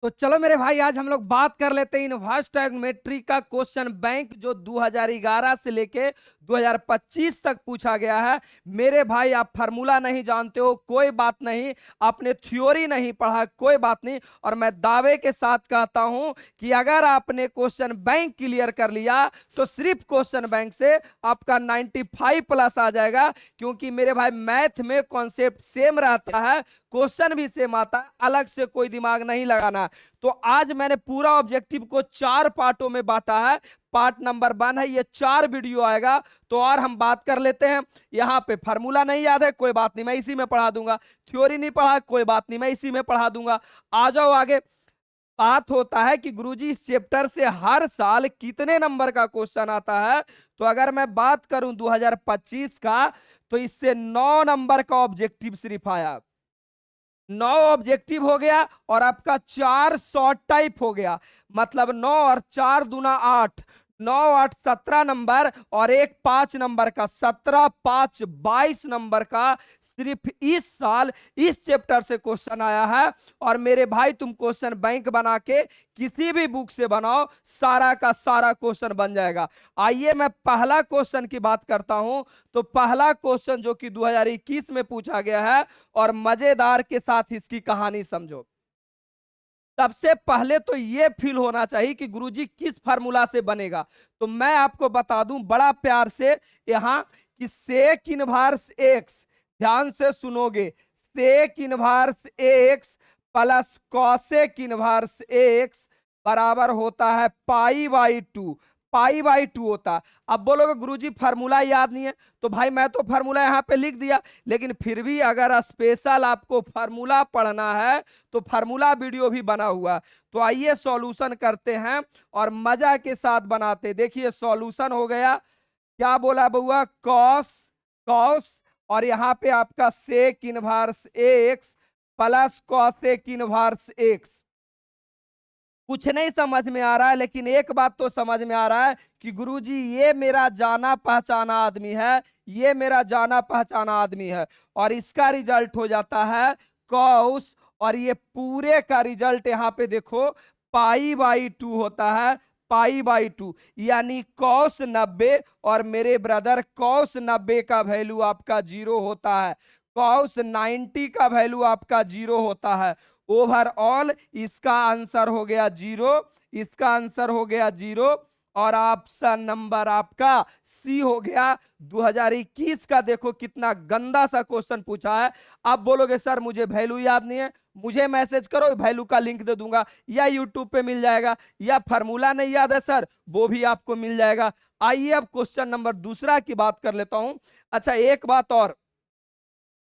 तो चलो मेरे भाई, आज हम लोग बात कर लेते हैं इनवर्स ट्रायगोनोमेट्री का क्वेश्चन बैंक जो 2011 से लेके 2025 तक पूछा गया है। मेरे भाई, आप फार्मूला नहीं जानते हो कोई बात नहीं, आपने थ्योरी नहीं पढ़ा कोई बात नहीं, और मैं दावे के साथ कहता हूं कि अगर आपने क्वेश्चन बैंक क्लियर कर लिया तो सिर्फ क्वेश्चन बैंक से आपका 95 प्लस आ जाएगा। क्योंकि मेरे भाई, मैथ में कॉन्सेप्ट सेम रहता है, क्वेश्चन भी सेम आता है, अलग से कोई दिमाग नहीं लगाना। तो आज मैंने पूरा ऑब्जेक्टिव को 4 पार्टों में बांटा है। पार्ट नंबर 1 है, ये 4 वीडियो आएगा। तो और हम बात कर लेते हैं। यहाँ पे फार्मूला नहीं याद है कोई बात नहीं, मैं इसी में पढ़ा दूंगा। थ्योरी नहीं पढ़ा कोई बात नहीं, मैं इसी में पढ़ा दूंगा। आ जाओ आगे। बात होता है कि गुरुजी इस चैप्टर से हर साल कितने नंबर का क्वेश्चन आता है। तो अगर मैं बात करूं 2025 का, तो इससे 9 नंबर का ऑब्जेक्टिव सिर्फ आया। 9 ऑब्जेक्टिव हो गया और आपका 4 शॉर्ट टाइप हो गया। मतलब 9 और 4 दूना 8, 9 8 17 नंबर, और एक 5 नंबर का, 17 5 22 नंबर का सिर्फ इस साल इस चैप्टर से क्वेश्चन आया है। और मेरे भाई, तुम क्वेश्चन बैंक बना के किसी भी बुक से बनाओ, सारा का सारा क्वेश्चन बन जाएगा। आइए मैं पहला क्वेश्चन की बात करता हूं। तो पहला क्वेश्चन जो कि 2021 में पूछा गया है, और मजेदार के साथ इसकी कहानी समझो। सबसे पहले तो यह फील होना चाहिए कि गुरुजी किस फार्मूला से बनेगा। तो मैं आपको बता दूं बड़ा प्यार से यहां कि सेक इनवर्स एक्स, ध्यान से सुनोगे, sec inverse x plus cosec inverse x बराबर होता है पाई/2। पाई/2 होता है। अब बोलोगे गुरुजी फार्मूला याद नहीं है, तो भाई मैं तो फार्मूला यहां पे लिख दिया, लेकिन फिर भी अगर स्पेशल आपको फार्मूला पढ़ना है तो फार्मूला वीडियो भी बना हुआ है। तो आइए सॉल्यूशन करते हैं और मजा के साथ बनाते। देखिए सॉल्यूशन हो गया। क्या बोला बउआ? कॉस, कॉस, और यहां पे आपका sec inverse x plus cosec inverse x. कुछ नहीं समझ में आ रहा है, लेकिन एक बात तो समझ में आ रहा है कि गुरुजी ये मेरा जाना पहचाना आदमी है, ये मेरा जाना पहचाना आदमी है, और इसका रिजल्ट हो जाता है कॉस, और ये पूरे का रिजल्ट यहां पे देखो पाई/2 होता है। पाई/2 यानी कॉस 90, और मेरे ब्रदर कॉस 90 का वैल्यू आपका 0 होता है। कॉस 90 का वैल्यू आपका 0 होता है। ओवरऑल इसका आंसर हो गया 0, इसका आंसर हो गया 0, और ऑप्शन नंबर आपका सी हो गया। 2021 का देखो कितना गंदा सा क्वेश्चन पूछा है। आप बोलोगे सर मुझे वैल्यू याद नहीं है, मुझे मैसेज करो, वैल्यू का लिंक दे दूंगा, या यूट्यूब पे मिल जाएगा। या फार्मूला नहीं याद है सर, वो भी आपको मिल जाएगा। आइए अब क्वेश्चन नंबर दूसरा की बात कर लेता हूं। अच्छा एक बात और,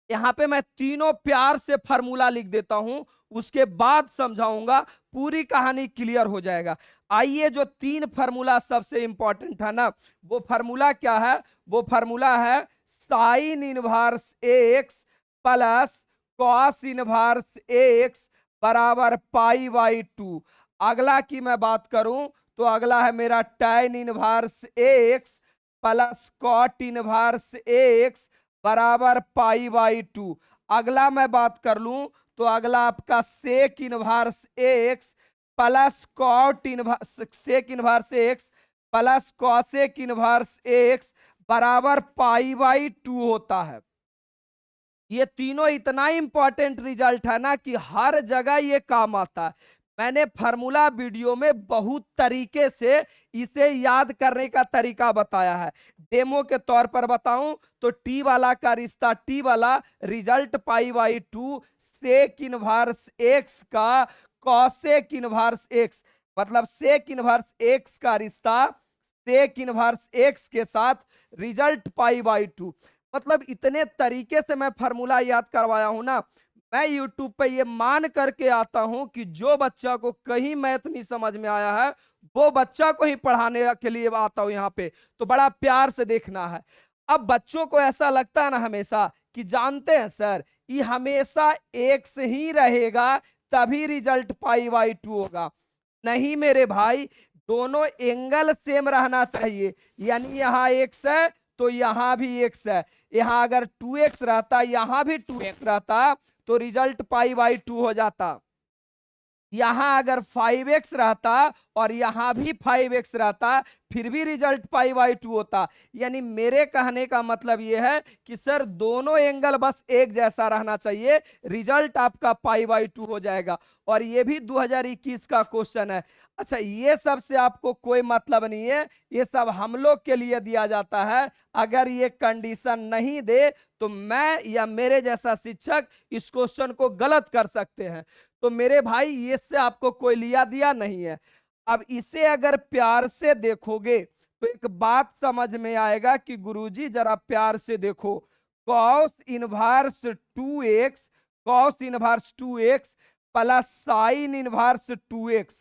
यहां पे मैं तीनों प्यार से फार्मूला लिख देता हूं, उसके बाद समझाऊंगा, पूरी कहानी क्लियर हो जाएगा। आइए, जो 3 फार्मूला सबसे इंपॉर्टेंट है ना, वो फार्मूला क्या है? वो फार्मूला है sine inverse x plus cos inverse x बराबर पाई/2। अगला की मैं बात करूं तो अगला है मेरा tan inverse x plus cot inverse x बराबर पाई/2। अगला मैं बात कर लूं तो अगला आपका sec inverse x plus cot inverse, sec inverse x plus cosec inverse x बराबर पाई/2 होता है। ये तीनों इतना इंपॉर्टेंट रिजल्ट है ना कि हर जगह ये काम आता है। मैंने फार्मूला वीडियो में बहुत तरीके से इसे याद करने का तरीका बताया है। डेमो के तौर पर बताऊं तो टी वाला का रिश्ता, टी वाला रिजल्ट पाई/2 सेक इनवर्स एक्स का कॉसेक इनवर्स एक्स, मतलब सेक इनवर्स एक्स का रिश्ता सेक इनवर्स एक्स के साथ रिजल्ट पाई/2। मतलब इतने तरीके से मैं फार्मूला याद करवाया हूं ना। मैं यूट्यूब पे ये मान करके आता हूं कि जो बच्चा को कहीं मैथ नहीं समझ में आया है, वो बच्चा को ही पढ़ाने के लिए आता हूं यहाँ पे। तो बड़ा प्यार से देखना है। अब बच्चों को ऐसा लगता है ना हमेशा कि जानते हैं सर, ये हमेशा एक से ही रहेगा तभी रिजल्ट पाई/2 होगा। नहीं मेरे भाई, दोनों एंगल सेम रहना चाहिए। यानी यहां एक्स है तो यहां भी एक्स है, यहां अगर 2x रहता, यहां भी 2x रहता, तो रिजल्ट पाई/2 हो जाता। यहां अगर 5x रहता और यहां भी 5x रहता, फिर भी रिजल्ट π/2 होता। यानी मेरे कहने का मतलब यह है कि सर दोनों एंगल बस एक जैसा रहना चाहिए, रिजल्ट आपका π/2 हो जाएगा। और ये भी 2021 का क्वेश्चन है। अच्छा, ये सब से आपको कोई मतलब नहीं है, ये सब हम लोग के लिए दिया जाता है। अगर ये कंडीशन नहीं दे तो मैं या मेरे जैसा शिक्षक इस क्वेश्चन को गलत कर सकते हैं। तो मेरे भाई ये से आपको कोई लिया दिया नहीं है। अब इसे अगर प्यार से देखोगे तो एक बात समझ में आएगा कि गुरुजी जरा प्यार से देखो, cos inverse 2x, cos inverse 2x plus sine inverse 2x,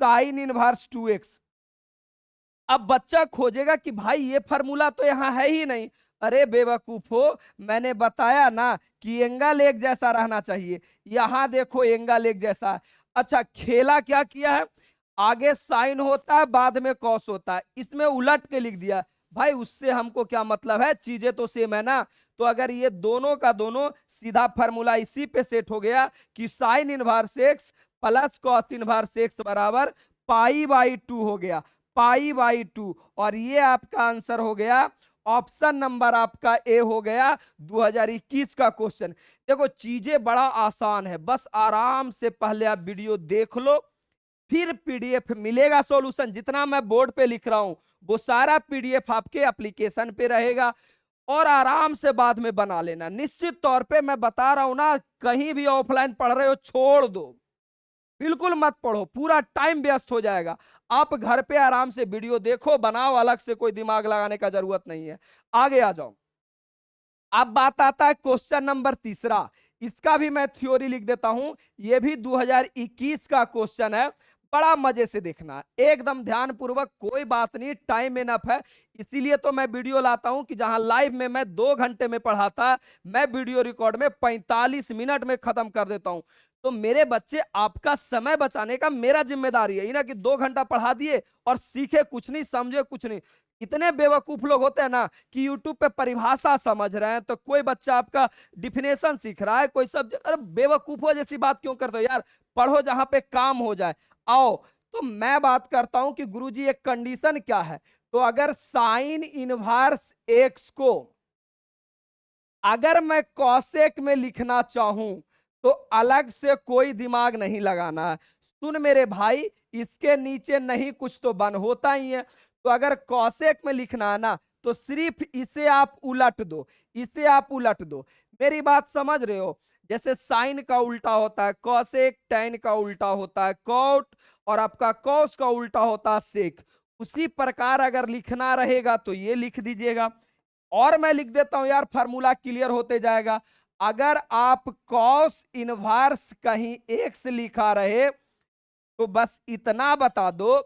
sine inverse 2x। अब बच्चा खोजेगा कि भाई ये फार्मूला तो यहां है ही नहीं। अरे बेवकूफो, मैंने बताया ना कि एंगल एक जैसा रहना चाहिए। यहां देखो एंगल एक जैसा है। अच्छा, खेला क्या किया है, आगे साइन होता है बाद में कॉस होता है, इसमें उलट के लिख दिया। भाई उससे हमको क्या मतलब है, चीजें तो सेम है ना। तो अगर ये दोनों का दोनों सीधा फार्मूला इसी पे सेट हो गया कि sine inverse x plus cos inverse x बराबर π/2 हो गया, π/2। और ये आपका आंसर हो गया, ऑप्शन नंबर आपका ए हो गया 2021 का क्वेश्चन। देखो चीजें बड़ा आसान है, बस आराम से पहले आप वीडियो देख लो, फिर पीडीएफ मिलेगा सॉल्यूशन। जितना मैं बोर्ड पे लिख रहा हूं वो सारा पीडीएफ आपके एप्लीकेशन पे रहेगा, और आराम से बाद में बना लेना। निश्चित तौर पे मैं बता रहा हूं ना, कहीं भी ऑफलाइन पढ़ रहे हो छोड़ दो, बिल्कुल मत पढ़ो, पूरा टाइम व्यस्त हो जाएगा। आप घर पे आराम से वीडियो देखो, बनाओ, अलग से कोई दिमाग लगाने का जरूरत नहीं है। आगे आ जाओ। अब बात आता है क्वेश्चन नंबर तीसरा, इसका भी मैं थ्योरी लिख देता हूं। यह भी 2021 का क्वेश्चन है, बड़ा मजे से देखना, एकदम ध्यान पूर्वक, कोई बात नहीं, टाइम इनफ है। इसीलिए तो मैं वीडियो लाता हूं कि जहां लाइव में मैं 2 घंटे में पढ़ाता, मैं वीडियो रिकॉर्ड में 45 मिनट में खत्म कर देता हूं। तो मेरे बच्चे, आपका समय बचाने का मेरा जिम्मेदारी है, ना कि 2 घंटा पढ़ा दिए और सीखे कुछ नहीं, समझे कुछ नहीं। इतने बेवकूफ लोग होते हैं ना कि यूट्यूब पे परिभाषा समझ रहे हैं, तो कोई बच्चा आपका डिफिनेशन सीख रहा है, कोई सब्जेक्ट, अरे बेवकूफों जैसी बात क्यों करते हो यार, पढ़ो जहां पे काम हो जाए। आओ, तो मैं बात करता हूं कि गुरुजी एक कंडीशन क्या है। तो अगर साइन इनवर्स एक्स को अगर मैं कॉसेक में लिखना चाहूं तो अलग से कोई दिमाग नहीं लगाना है। सुन मेरे भाई, इसके नीचे नहीं कुछ तो बन होता ही है। तो अगर कॉसेक में लिखना है ना, तो सिर्फ इसे आप उलट दो, इसे आप उलट दो। मेरी बात समझ रहे हो, जैसे साइन का उल्टा होता है कॉसेक, टैन का उल्टा होता है कॉट, और आपका कॉस का उल्टा होता है सेक। उसी प्रकार अगर लिखना रहेगा तो ये लिख दीजिएगा। और मैं लिख देता हूं यार, फार्मूला क्लियर होते जाएगा। अगर आप कॉस इनवर्स कहीं एक्स लिखा रहे तो बस इतना बता दो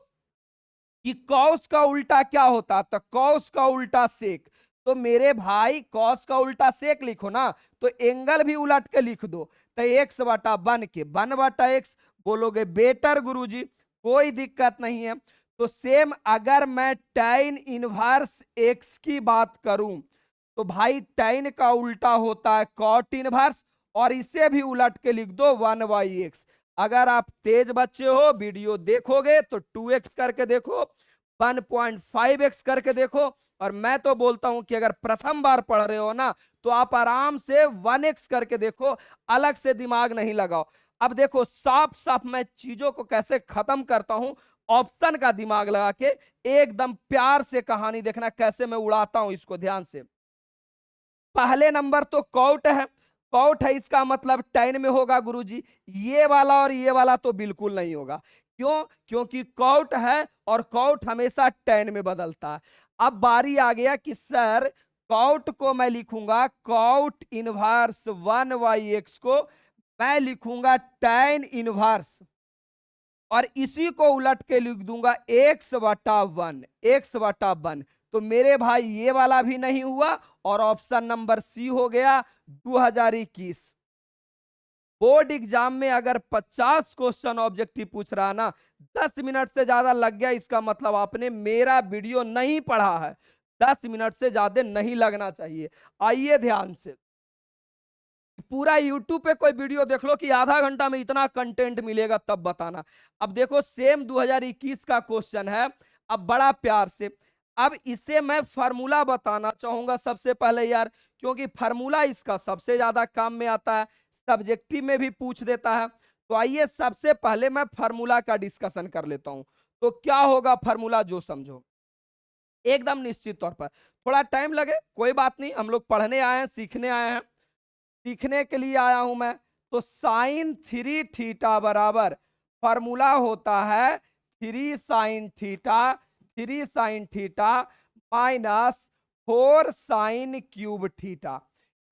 कि कॉस का उल्टा क्या होता, तो कॉस का उल्टा सेक। तो मेरे भाई कॉस का उल्टा सेक लिखो ना, तो एंगल भी उलट के लिख दो, तो एक्स बटा वन के 1/x बोलोगे बेटर गुरुजी, कोई दिक्कत नहीं है। तो सेम अगर मैं tan इनवर्स एक्स की बात करूं तो भाई tan का उल्टा होता है कॉट इनवर्स, और इसे भी उलट के लिख दो 1/x। अगर आप तेज बच्चे हो, वीडियो देखोगे तो 2x करके देखो, 1.5x करके देखो। और मैं तो बोलता हूं कि अगर प्रथम बार पढ़ रहे हो ना, तो आप आराम से 1x करके देखो, अलग से दिमाग नहीं लगाओ। अब देखो साफ साफ मैं चीजों को कैसे खत्म करता हूं, ऑप्शन का दिमाग लगा के, एकदम प्यार से कहानी देखना कैसे मैं उड़ाता हूं इसको ध्यान से। पहले नंबर तो कॉट है, कॉट है, इसका मतलब tan में होगा गुरुजी। ये वाला और ये वाला तो बिल्कुल नहीं होगा, क्यों, क्योंकि कॉट है और कॉट हमेशा tan में बदलता है। अब बारी आ गया कि सर कॉट को मैं लिखूंगा, कॉट इनवर्स 1/x को मैं लिखूंगा tan इनवर्स, और इसी को उलट के लिख दूंगा x/1, x/1। तो मेरे भाई ये वाला भी नहीं हुआ, और ऑप्शन नंबर सी हो गया 2021। बोर्ड एग्जाम में अगर 50 क्वेश्चन ऑब्जेक्टिव पूछ रहा ना, 10 मिनट से ज्यादा लग गया, इसका मतलब आपने मेरा वीडियो नहीं पढ़ा है। 10 मिनट से ज्यादा नहीं लगना चाहिए। आइए ध्यान से, पूरा यूट्यूब पे कोई वीडियो देख लो कि आधा घंटा में इतना कंटेंट मिलेगा, तब बताना। अब देखो सेम 2021 का क्वेश्चन है, अब बड़ा प्यार से। अब इसे मैं फार्मूला बताना चाहूंगा सबसे पहले यार, क्योंकि फार्मूला इसका सबसे ज्यादा काम में आता है, सब्जेक्टिव में भी पूछ देता है। तो आइए सबसे पहले मैं फार्मूला का डिस्कशन कर लेता हूं। तो क्या होगा फार्मूला, जो समझो एकदम निश्चित तौर पर। थोड़ा टाइम लगे कोई बात नहीं, हम लोग पढ़ने आए हैं, सीखने आए हैं, सीखने के लिए आया हूं मैं। तो साइन 3 थीटा बराबर फॉर्मूला होता है 3 sine theta minus 4 sine cube theta.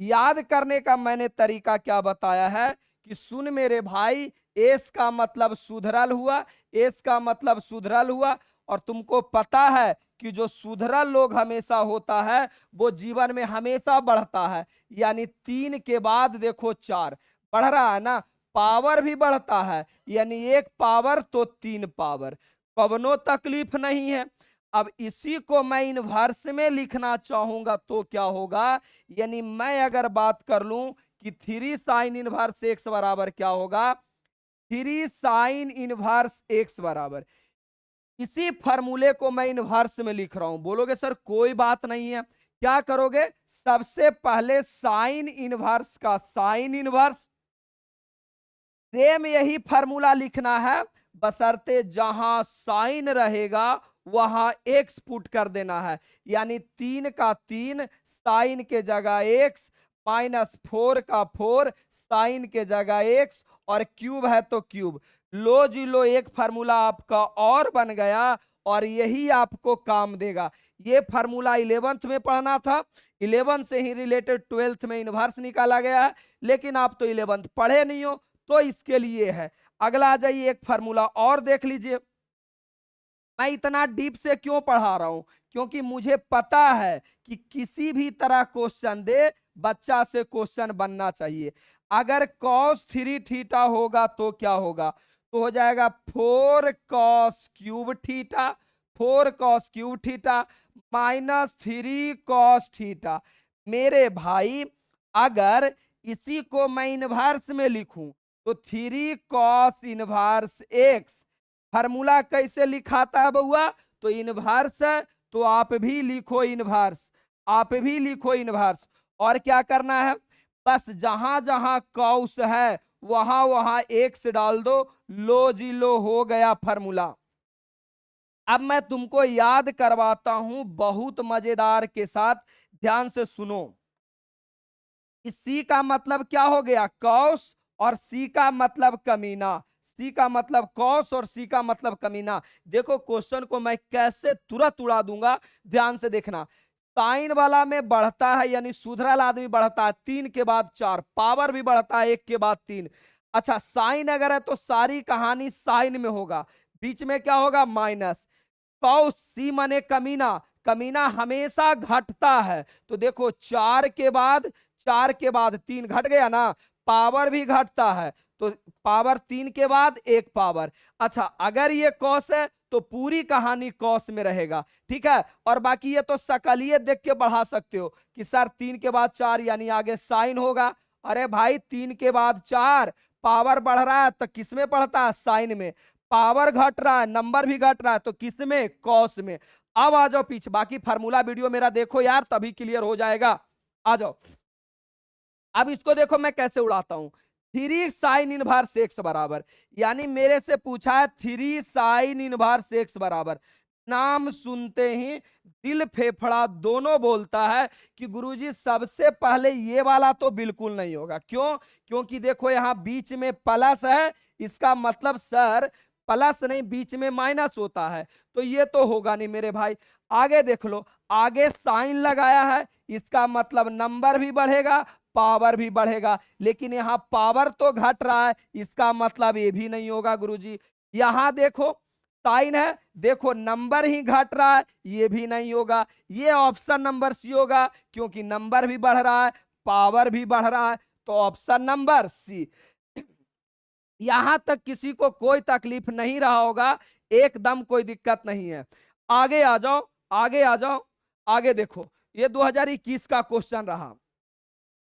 याद करने का मैंने तरीका क्या बताया है कि सुन मेरे भाई, एस का मतलब सुधरल हुआ, एस का मतलब सुधरल हुआ। और तुमको पता है कि जो सुधरल लोग हमेशा होता है वो जीवन में हमेशा बढ़ता है। यानी 3 के बाद देखो 4 बढ़ रहा है ना, पावर भी बढ़ता है, यानी 1 पावर तो 3 पावर, कवनो तकलीफ नहीं है। अब इसी को मैं इनवर्स में लिखना चाहूंगा तो क्या होगा, यानी मैं अगर बात कर लूं कि 3 साइन इनवर्स एक्स बराबर क्या होगा, 3 साइन इनवर्स एक्स बराबर, इसी फार्मूले को मैं इनवर्स में लिख रहा हूं। बोलोगे सर कोई बात नहीं है, क्या करोगे, सबसे पहले साइन इनवर्स का साइन इनवर्स, सेम यही फार्मूला लिखना है, बशर्ते जहां साइन रहेगा वहां एक्स पुट कर देना है। यानी 3 का 3 साइन के जगह एक्स, माइनस 4 का 4 साइन के जगह एक्स, और क्यूब है तो क्यूब। लो जी लो, एक फार्मूला आपका और बन गया, और यही आपको काम देगा। ये फार्मूला 11th में पढ़ना था, 11th से ही रिलेटेड 12th में इनवर्स निकाला गया है, लेकिन आप तो 11th पढ़े नहीं हो, तो इसके लिए है। अगला आ जाइए, एक फार्मूला और देख लीजिए। मैं इतना डीप से क्यों पढ़ा रहा हूं, क्योंकि मुझे पता है कि किसी भी तरह क्वेश्चन दे, बच्चा से क्वेश्चन बनना चाहिए। अगर cos 3 थीटा होगा तो क्या होगा, तो हो जाएगा 4 cos cube theta, 4 cos cube theta minus 3 cos theta. मेरे भाई अगर इसी को मैं इनवर्स में लिखूं तो 3 cos इनवर्स एक्स, फार्मूला कैसे लिखाता है बउआ, तो इनवर्स है तो आप भी लिखो इनवर्स, आप भी लिखो इनवर्स। और क्या करना है, बस जहां जहां कॉस है वहां वहां एक्स डाल दो, लो जी लो, हो गया फार्मूला। अब मैं तुमको याद करवाता हूं बहुत मजेदार के साथ, ध्यान से सुनो। इस सी का मतलब क्या हो गया, कॉस, और सी का मतलब कमीना, सी का मतलब कॉस और सी का मतलब कमीना। देखो क्वेश्चन को मैं कैसे तुरंत उड़ा दूंगा, ध्यान से देखना। साइन वाला में बढ़ता है, यानी सुधरल आदमी बढ़ता है, 3 के बाद 4, पावर भी बढ़ता है 1 के बाद 3। अच्छा साइन अगर है तो सारी कहानी साइन में होगा, बीच में क्या होगा, माइनस। कॉस सी माने कमीना, कमीना हमेशा घटता है, तो देखो 4 के बाद 3 घट गया ना, पावर भी घटता है, तो पावर 3 के बाद 1 पावर। अच्छा अगर ये कॉस है तो पूरी कहानी कॉस में रहेगा, ठीक है। और बाकी ये तो सकलिए देख के बढ़ा सकते हो कि सर 3 के बाद 4 यानी आगे साइन होगा। अरे भाई 3 के बाद 4 पावर बढ़ रहा है तो किस में पढ़ता है, साइन में। पावर घट रहा है, नंबर भी घट रहा है, तो किस में, कॉस में। अब आ जाओ पीछे, बाकी फार्मूला वीडियो मेरा देखो यार, तभी क्लियर हो जाएगा। आ जाओ, अब इसको देखो मैं कैसे उड़ाता हूं। 3 साइन इनवर्स एक्स बराबर, यानी मेरे से पूछा है 3 साइन इनवर्स एक्स बराबर। नाम सुनते ही दिल फेफड़ा दोनों बोलता है कि गुरुजी सबसे पहले ये वाला तो बिल्कुल नहीं होगा। क्यों, क्योंकि देखो यहां बीच में प्लस है, इसका मतलब सर प्लस नहीं बीच में माइनस होता है, तो ये तो होगा नहीं मेरे भाई। आगे देख लो, आगे साइन लगाया है, इसका मतलब नंबर भी बढ़ेगा, पावर भी बढ़ेगा, लेकिन यहां पावर तो घट रहा है, इसका मतलब ये भी नहीं होगा गुरुजी। यहां देखो साइन है, देखो नंबर ही घट रहा है, ये भी नहीं होगा। ये ऑप्शन नंबर सी होगा, क्योंकि नंबर भी बढ़ रहा है, पावर भी बढ़ रहा है, तो ऑप्शन नंबर सी। यहां तक किसी को कोई तकलीफ नहीं रहा होगा, एकदम कोई दिक्कत नहीं है। आगे आ जाओ, आगे आ जाओ, आगे देखो, ये 2021 का क्वेश्चन रहा।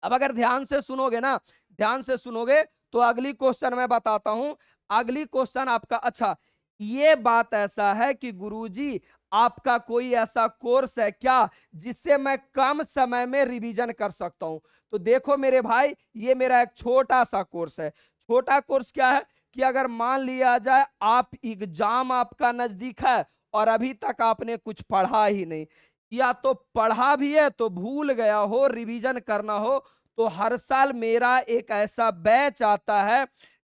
अब अगर ध्यान से सुनोगे ना, ध्यान से सुनोगे तो अगली क्वेश्चन मैं बताता हूं। अगली क्वेश्चन आपका, अच्छा ये बात ऐसा है कि गुरुजी आपका कोई ऐसा कोर्स है क्या जिससे मैं कम समय में रिवीजन कर सकता हूं? तो देखो मेरे भाई, ये मेरा एक छोटा सा कोर्स है। छोटा कोर्स क्या है कि अगर मान लिया जाए आप एग्जाम आपका नजदीक है और अभी तक आपने कुछ पढ़ा ही नहीं, या तो पढ़ा भी है तो भूल गया हो, रिवीजन करना हो, तो हर साल मेरा एक ऐसा बैच आता है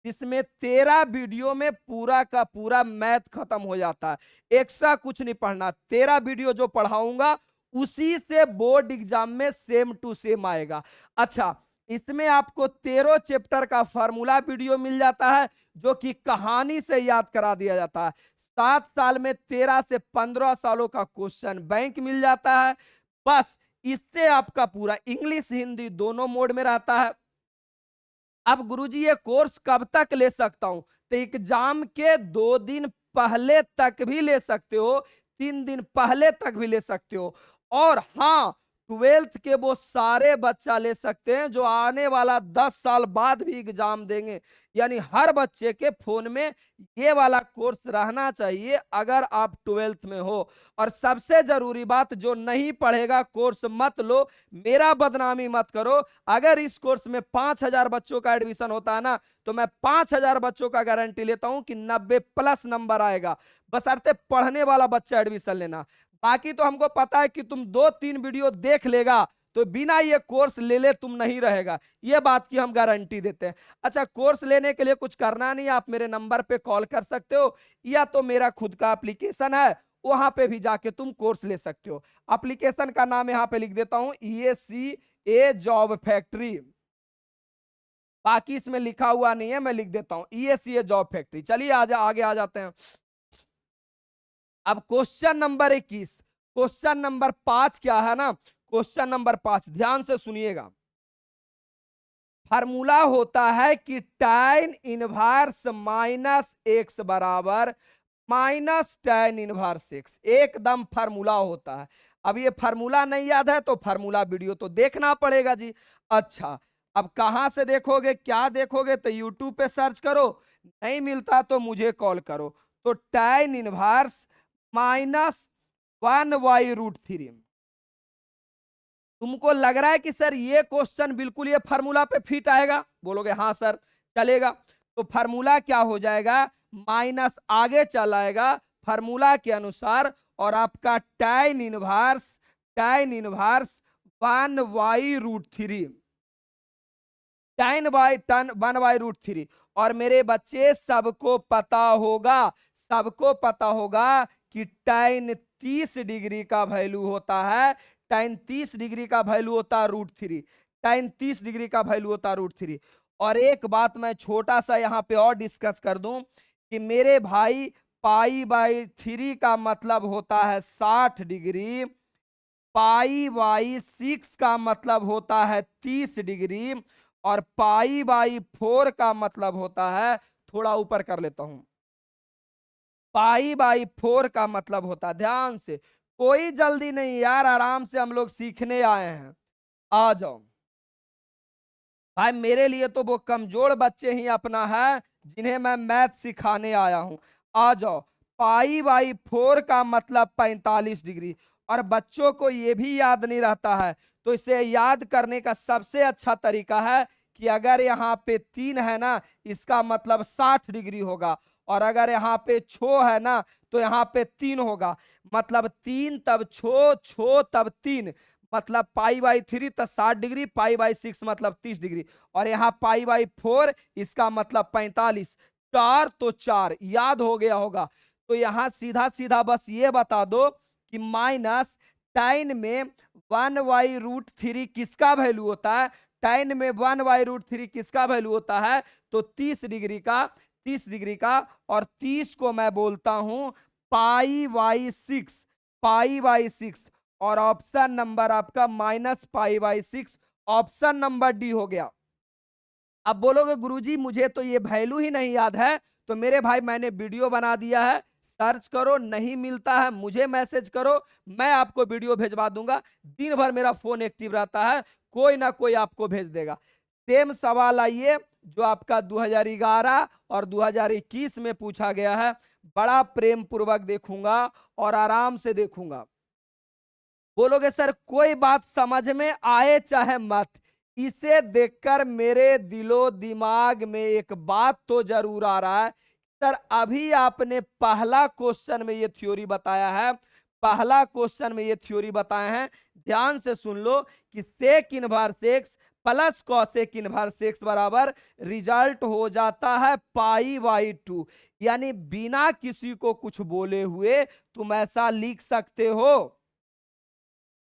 जिसमें 13 वीडियो में पूरा का पूरा मैथ खत्म हो जाता है। एक्स्ट्रा कुछ नहीं पढ़ना, 13 वीडियो जो पढ़ाऊंगा उसी से बोर्ड एग्जाम में सेम टू सेम आएगा। अच्छा, इसमें आपको 13 चैप्टर का फार्मूला वीडियो मिल जाता है जो कि कहानी से याद करा दिया जाता है। 7 साल में 13 से 15 सालों का क्वेश्चन बैंक मिल जाता है। बस इससे आपका पूरा इंग्लिश हिंदी दोनों मोड में रहता है। अब गुरुजी ये कोर्स कब तक ले सकता हूं? तो एग्जाम के 2 दिन पहले तक भी ले सकते हो, 3 दिन पहले तक भी ले सकते हो। और हाँ, 12th के वो सारे बच्चा ले सकते हैं जो आने वाला 10 साल बाद भी एग्जाम देंगे। यानी हर बच्चे के फोन में ये वाला कोर्स रहना चाहिए अगर आप 12th में हो। और सबसे जरूरी बात, जो नहीं पढ़ेगा कोर्स मत लो, मेरा बदनामी मत करो। अगर इस कोर्स में 5,000 बच्चों का एडमिशन होता है ना, तो मैं 5,000 बच्चों का गारंटी लेता हूं कि 90+ नंबर आएगा। बशर्ते पढ़ने वाला बच्चा एडमिशन लेना। बाकी तो हमको पता है कि तुम 2-3 वीडियो देख लेगा तो बिना ये कोर्स ले ले तुम नहीं रहेगा, ये बात की हम गारंटी देते हैं। अच्छा, कोर्स लेने के लिए कुछ करना नहीं, आप मेरे नंबर पे कॉल कर सकते हो, या तो मेरा खुद का एप्लीकेशन है वहां पे भी जाके तुम कोर्स ले सकते हो। एप्लीकेशन का नाम यहां पे लिख देता हूं, EACA जॉब फैक्ट्री। बाकी इसमें लिखा हुआ नहीं है, मैं लिख देता हूं EACA जॉब फैक्ट्री। चलिए आगे आ जाते हैं। अब क्वेश्चन नंबर 21, क्वेश्चन नंबर 5 क्या है ना, क्वेश्चन नंबर 5 ध्यान से सुनिएगा। फार्मूला होता है कि tan इनवर्स माइनस एक्स बराबर माइनस tan इनवर्स एक्स, एकदम फार्मूला होता है। अब ये फार्मूला नहीं याद है तो फार्मूला वीडियो तो देखना पड़ेगा जी। अच्छा, अब कहां से देखोगे, क्या देखोगे? तो यूट्यूब पे सर्च करो, नहीं मिलता तो मुझे कॉल करो। तो tan इनवर्स -1/√3। तुमको लग रहा है कि सर ये क्वेश्चन बिल्कुल ये फार्मूला पे फिट आएगा? बोलोगे हाँ सर चलेगा। तो फार्मूला क्या हो जाएगा, माइनस आगे चला आएगा फार्मूला के अनुसार, और आपका tan इनवर्स 1/√3, tan 1/√3। और मेरे बच्चे सबको पता होगा, सबको पता होगा कि tan 30 डिग्री का वैल्यू होता है, tan 30 डिग्री का वैल्यू होता है √3, tan 30 डिग्री का वैल्यू होता है √3। और एक बात मैं छोटा सा यहां पे और डिस्कस कर दूं कि मेरे भाई π/3 का मतलब होता है 60 डिग्री, π/6 का मतलब होता है 30 डिग्री, और π/4 का मतलब होता है, थोड़ा ऊपर कर लेता हूं, π/4 का मतलब होता है, ध्यान से, कोई जल्दी नहीं यार, आराम से हम लोग सीखने आए हैं, आ जाओ भाई। मेरे लिए तो वो कमजोर बच्चे ही अपना है जिन्हें मैं मैथ सिखाने आया हूं। आ जाओ, π/4 का मतलब 45 डिग्री। और बच्चों को यह भी याद नहीं रहता है, तो इसे याद करने का सबसे अच्छा तरीका है कि अगर यहाँ पे 3 है ना, इसका मतलब 60 डिग्री होगा, और अगर यहाँ पे 6 है ना तो यहाँ पे 3 होगा, मतलब 3 तब 6, 6 तब 3, मतलब π/3 तो 60 डिग्री, π/6 मतलब 30 डिग्री, और यहाँ π/4 इसका मतलब 45, 4 तो 4 याद हो गया होगा। तो यहाँ सीधा सीधा बस ये बता दो कि माइनस tan में 1/√3 किसका वैल्यू होता है, tan में 1/√3 किसका वैल्यू होता है, तो 30 डिग्री का, 30 डिग्री का, और 30 को मैं बोलता हूं π/6, π/6। और ऑप्शन नंबर आपका -π/6, ऑप्शन नंबर डी हो गया। अब बोलोगे गुरुजी मुझे तो ये वैल्यू ही नहीं याद है, तो मेरे भाई मैंने वीडियो बना दिया है, सर्च करो, नहीं मिलता है मुझे मैसेज करो, मैं आपको वीडियो भेजवा दूंगा। दिन भर मेरा फोन एक्टिव रहता है, कोई ना कोई आपको भेज देगा। सेम सवाल आइए जो आपका 2011 और 2021 में पूछा गया है, बड़ा प्रेम पूर्वक देखूंगा और आराम से देखूंगा। बोलोगे सर कोई बात समझ में आए चाहे मत, इसे देखकर मेरे दिलो दिमाग में एक बात तो जरूर आ रहा है। सर अभी आपने पहला क्वेश्चन में ये थ्योरी बताया है, पहला क्वेश्चन में ये थ्योरी बताए हैं, ध्यान से सुन लो कि sec inverse x plus cosec inverse x बराबर रिजल्ट हो जाता है पाई बाई 2। यानी बिना किसी को कुछ बोले हुए तुम ऐसा लिख सकते हो,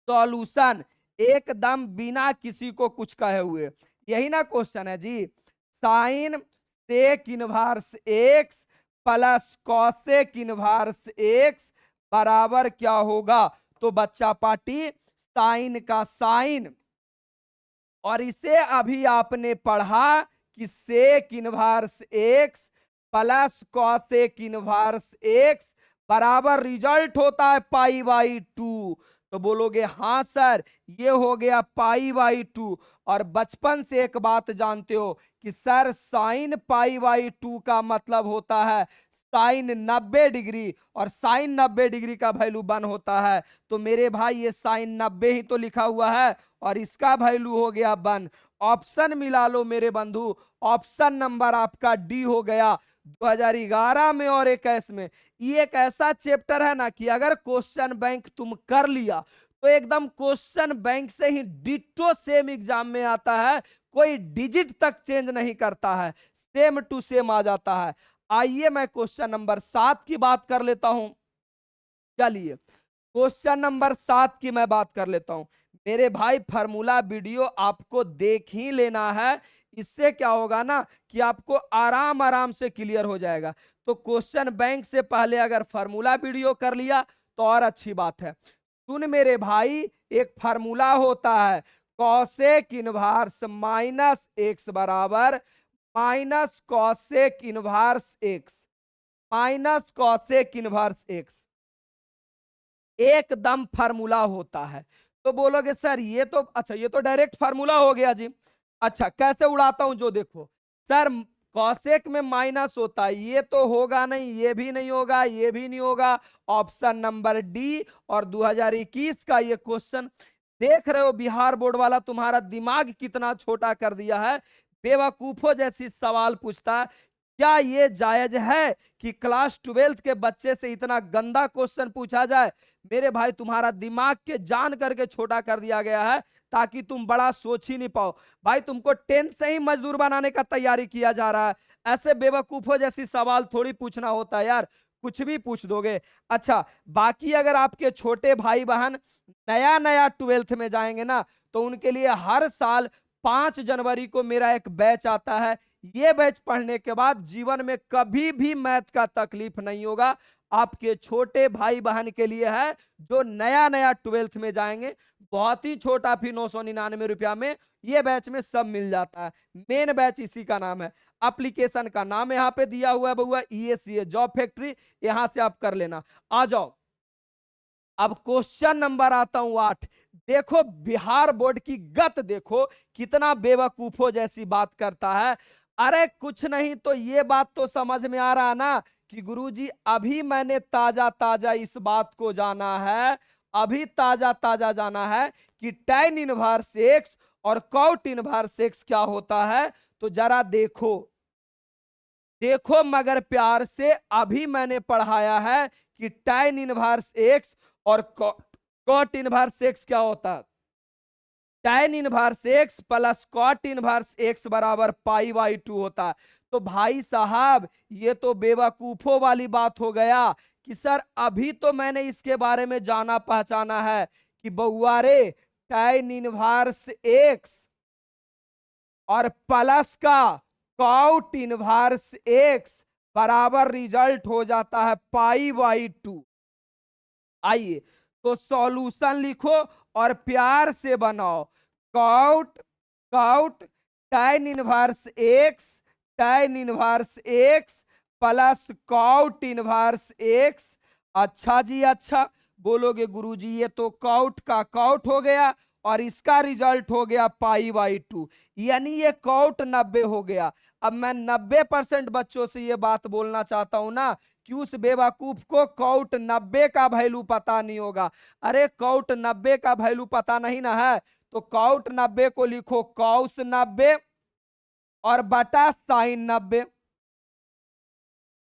सॉल्यूशन एकदम बिना किसी को कुछ कहे हुए। यही ना क्वेश्चन है जी, sine sec inverse x plus cosec inverse x बराबर क्या होगा? तो बच्चा पार्टी साइन का साइन, और इसे अभी आपने पढ़ा कि sec inverse x plus cosec inverse x बराबर रिजल्ट होता है पाई बाई 2। तो बोलोगे हाँ सर ये हो गया पाई बाई 2। और बचपन से एक बात जानते हो कि सर साइन पाई बाई 2 का मतलब होता है साइन 90 डिग्री, और साइन 90 डिग्री का वैल्यू 1 होता है। तो मेरे भाई ये साइन 90 ही तो लिखा हुआ है और इसका वैल्यू हो गया 1। ऑप्शन मिला लो मेरे बंधु, ऑप्शन नंबर आपका डी हो गया 2011 में और 21 में। ये एक ऐसा चैप्टर है ना कि अगर क्वेश्चन बैंक तुम कर लिया तो एकदम क्वेश्चन बैंक से ही डिट्टो सेम एग्जाम में आता है, कोई डिजिट तक चेंज नहीं करता है, सेम टू सेम आ जाता है। आइए मैं क्वेश्चन नंबर 7 की बात कर लेता हूं। चलिए क्वेश्चन नंबर 7 की मैं बात कर लेता हूं। मेरे भाई फार्मूला वीडियो आपको देख ही लेना है, इससे क्या होगा ना कि आपको आराम आराम से क्लियर हो जाएगा। तो क्वेश्चन बैंक से पहले अगर फार्मूला वीडियो कर लिया तो और अच्छी बात है। सुन मेरे भाई, एक फार्मूला होता है कॉसेक इनवर्स माइनस एक्स बराबर minus cosec inverse x, minus cosec inverse x एकदम फार्मूला होता है। तो बोलोगे सर ये तो अच्छा, ये तो डायरेक्ट फार्मूला हो गया जी। अच्छा कैसे उड़ाता हूं जो देखो, सर कॉसेक में माइनस होता है, ये तो होगा नहीं, ये भी नहीं होगा, ये भी नहीं होगा। Option number D. और 2021 का ये क्वेश्चन देख रहे हो, बिहार बोर्ड वाला तुम्हारा दिमाग कितना छोटा कर दिया है, बेवकूफों जैसी सवाल पूछता है। क्या ये जायज है कि क्लास 12 के बच्चे से इतना गंदा क्वेश्चन पूछा जाए? मेरे भाई तुम्हारा दिमाग के जान करके छोटा कर दिया गया है ताकि तुम बड़ा सोच ही नहीं पाओ। भाई तुमको 10th से ही मजदूर बनाने का तैयारी किया जा रहा है, ऐसे बेवकूफों जैसी सवाल थोड़ी पूछना होता है यार, कुछ भी पूछ दोगे। अच्छा बाकी अगर आपके छोटे भाई बहन नया नया 12th में जाएंगे ना तो उनके लिए हर साल 5 जनवरी को मेरा एक बैच आता है। ये बैच पढ़ने के बाद जीवन में कभी भी मैथ का तकलीफ नहीं होगा। आपके छोटे भाई बहन के लिए है जो नया नया 12th में जाएंगे, बहुत ही छोटा फी 999 रुपया में ये बैच में सब मिल जाता है। मेन बैच इसी का नाम है, एप्लीकेशन का नाम यहाँ पे दिया हुआ है बउआ EACA जॉब फैक्ट्री, यहां से आप कर लेना। आ जाओ अब क्वेश्चन नंबर आता हूं 8। देखो बिहार बोर्ड की गत देखो कितना बेवकूफों जैसी बात करता है। अरे कुछ नहीं तो ये बात तो समझ में आ रहा ना कि गुरुजी अभी मैंने ताजा ताजा इस बात को जाना है, अभी ताजा ताजा जाना है कि tan इनवर्स एक्स और कॉट इनवर्स एक्स क्या होता है। तो जरा देखो देखो मगर प्यार से, अभी मैंने पढ़ाया है कि tan इनवर्स एक्स और कॉट इनवर्स एक्स क्या होता है। tan inverse x plus cot inverse x बराबर पाई बाई 2 होता है। तो भाई साहब ये तो बेवकूफों वाली बात हो गया कि सर अभी तो मैंने इसके बारे में जाना पहचाना है कि बउआ रे tan इनवर्स एक्स और प्लस का कॉट इनवर्स एक्स बराबर रिजल्ट हो जाता है पाई बाई 2। आइए तो सॉल्यूशन लिखो और प्यार से बनाओ। Cot cot tan inverse x, tan inverse x plus cot inverse x. अच्छा जी अच्छा, बोलोगे गुरुजी ये तो कॉट का कॉट हो गया और इसका रिजल्ट हो गया π/2, यानी ये कॉट 90 हो गया। अब मैं 90% बच्चों से ये बात बोलना चाहता हूं ना कि उस बेवकूफ को कॉट 90 का वैल्यू पता नहीं होगा। अरे कॉट 90 का वैल्यू पता नहीं ना है तो कॉट 90 को लिखो कॉस 90 और बटा साइन 90।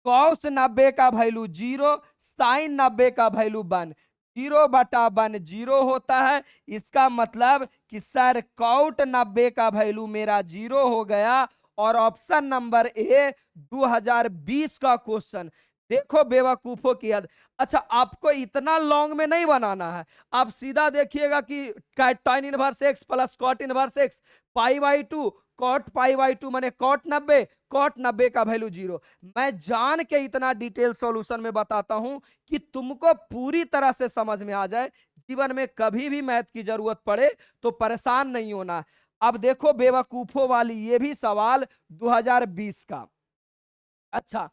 कॉस 90 का वैल्यू 0, साइन 90 का वैल्यू 1, 0/1 0 होता है। इसका मतलब कि सर कॉट 90 का वैल्यू मेरा 0 हो गया। और ऑप्शन नंबर ए 2020 का क्वेश्चन। देखो बेवकूफों की हद। अच्छा आपको इतना लॉन्ग में नहीं बनाना है, आप सीधा देखिएगा कि tan inverse x plus cot inverse x π/2, cot π/2 माने कॉट 90, कॉट 90 का वैल्यू 0। मैं जान के इतना डिटेल सॉल्यूशन में बताता हूं कि तुमको पूरी तरह से समझ में आ जाए। जीवन में कभी भी मैथ की जरूरत पड़े तो परेशान नहीं होना। अब देखो बेवकूफों वाली ये भी सवाल 2020 का। अच्छा